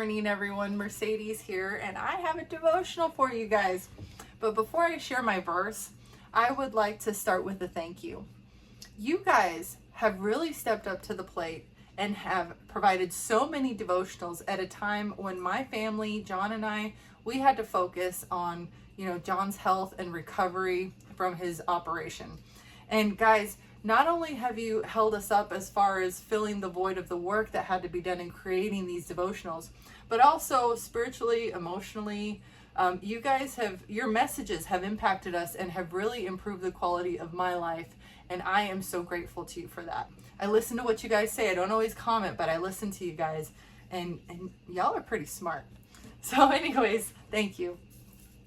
morning, everyone. Mercedes here, and I have a devotional for you guys. But before I share my verse, I would like to start with a thank you. You guys have really stepped up to the plate and have provided so many devotionals at a time when my family, John and I, we had to focus on, John's health and recovery from his operation. And guys, not only have you held us up as far as filling the void of the work that had to be done in creating these devotionals, but also spiritually, emotionally, you guys your messages have impacted us and have really improved the quality of my life. And I am so grateful to you for that. I listen to what you guys say. I don't always comment, but I listen to you guys, and y'all are pretty smart. So anyways, thank you.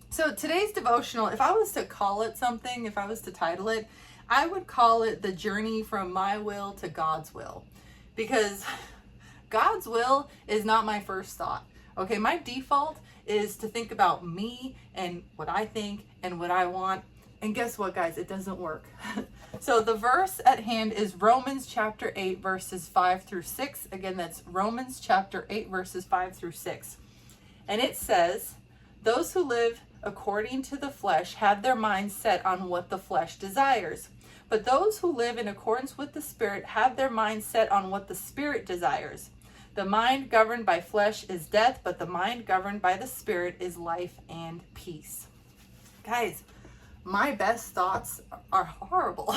So today's devotional, if I was to call it something, if I was to title it, I would call it The Journey from My Will to God's Will, because God's will is not my first thought. Okay, my default is to think about me and what I think and what I want. And guess what, guys? It doesn't work. So the verse at hand is Romans chapter 8, verses 5 through 6. Again, that's Romans chapter 8, verses 5 through 6. And it says, "Those who live according to the flesh have their minds set on what the flesh desires. But those who live in accordance with the Spirit have their minds set on what the Spirit desires. The mind governed by flesh is death, but the mind governed by the Spirit is life and peace." Guys, my best thoughts are horrible.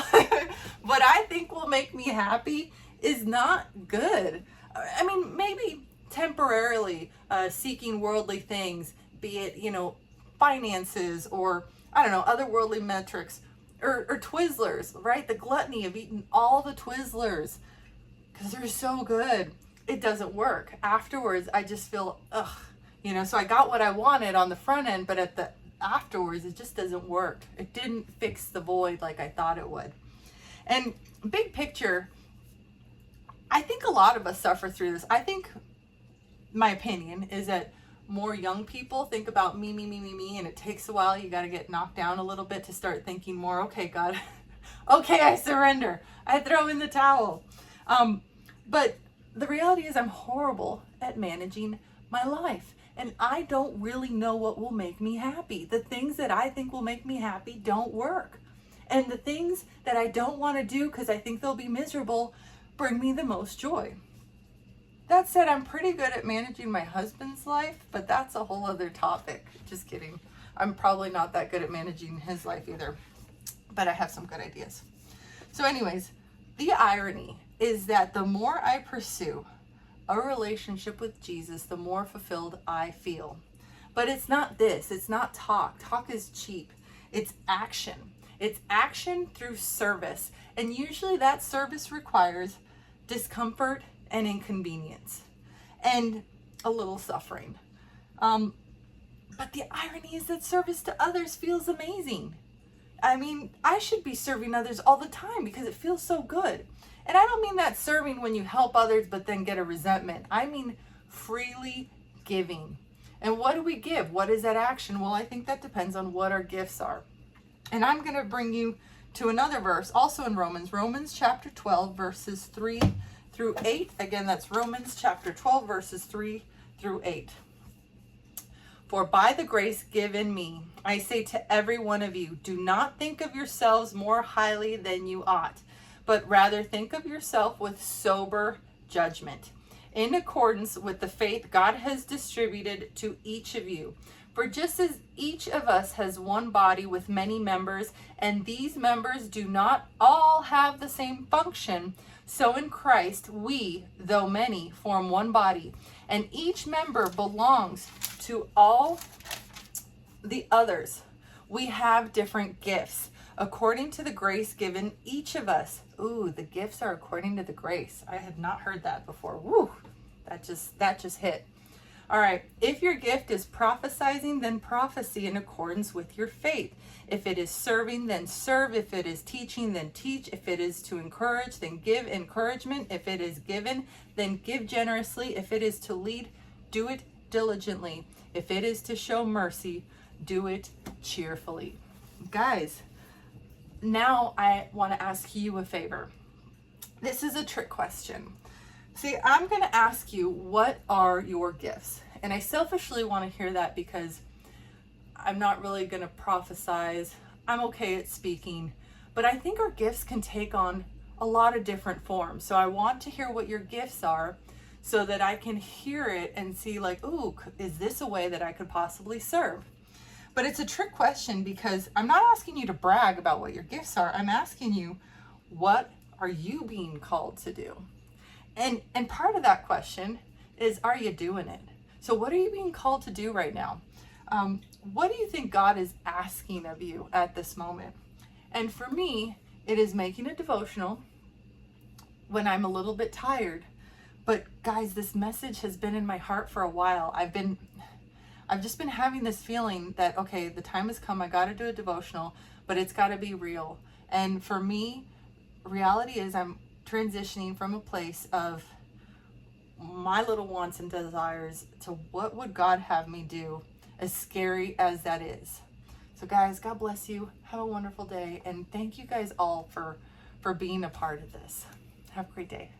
What I think will make me happy is not good. I mean, maybe temporarily seeking worldly things, be it, finances or, I don't know, other worldly metrics, or Twizzlers, right? The gluttony of eating all the Twizzlers because they're so good. It doesn't work. Afterwards, I just feel, so I got what I wanted on the front end, but afterwards, it just doesn't work. It didn't fix the void like I thought it would. And big picture, I think a lot of us suffer through this. I think my opinion is that more young people think about me, and it takes a while. You got to get knocked down a little bit to start thinking more, okay, God, okay, I surrender. I throw in the towel. But the reality is I'm horrible at managing my life. And I don't really know what will make me happy. The things that I think will make me happy don't work. And the things that I don't want to do because I think they'll be miserable bring me the most joy. That said, I'm pretty good at managing my husband's life, but that's a whole other topic. Just kidding. I'm probably not that good at managing his life either, but I have some good ideas. So anyways, the irony is that the more I pursue a relationship with Jesus, the more fulfilled I feel. But it's not this. It's not talk. Talk is cheap. It's action. It's action through service. And usually that service requires discomfort and inconvenience and a little suffering. But the irony is that service to others feels amazing. I mean, I should be serving others all the time because it feels so good. And I don't mean that serving when you help others but then get a resentment. I mean freely giving. And what do we give? What is that action? Well, I think that depends on what our gifts are. And I'm going to bring you to another verse, also in Romans chapter 12, verses 3 through 8. Again, that's Romans chapter 12, verses 3 through 8. "For by the grace given me, I say to every one of you, do not think of yourselves more highly than you ought, but rather think of yourself with sober judgment, in accordance with the faith God has distributed to each of you. For just as each of us has one body with many members, and these members do not all have the same function, so in Christ we, though many, form one body, and each member belongs to all the others. We have different gifts according to the grace given each of us." Ooh, the gifts are according to the grace. I had not heard that before. Woo, that just hit. All right, "If your gift is prophesying, then prophesy in accordance with your faith. If it is serving, then serve. If it is teaching, then teach. If it is to encourage, then give encouragement. If it is given, then give generously. If it is to lead, do it diligently. If it is to show mercy, do it cheerfully." Guys, now I want to ask you a favor. This is a trick question. See, I'm going to ask you, what are your gifts? And I selfishly want to hear that because I'm not really going to prophesize. I'm okay at speaking, but I think our gifts can take on a lot of different forms. So I want to hear what your gifts are so that I can hear it and see like, ooh, is this a way that I could possibly serve? But it's a trick question because I'm not asking you to brag about what your gifts are. I'm asking you, what are you being called to do? And part of that question is, are you doing it? So what are you being called to do right now? What do you think God is asking of you at this moment? And for me, it is making a devotional when I'm a little bit tired. But guys, this message has been in my heart for a while. I've just been having this feeling that, okay, the time has come, I got to do a devotional, but it's got to be real. And for me, reality is I'm transitioning from a place of my little wants and desires to what would God have me do, as scary as that is. So guys, God bless you. Have a wonderful day. And thank you guys all for being a part of this. Have a great day.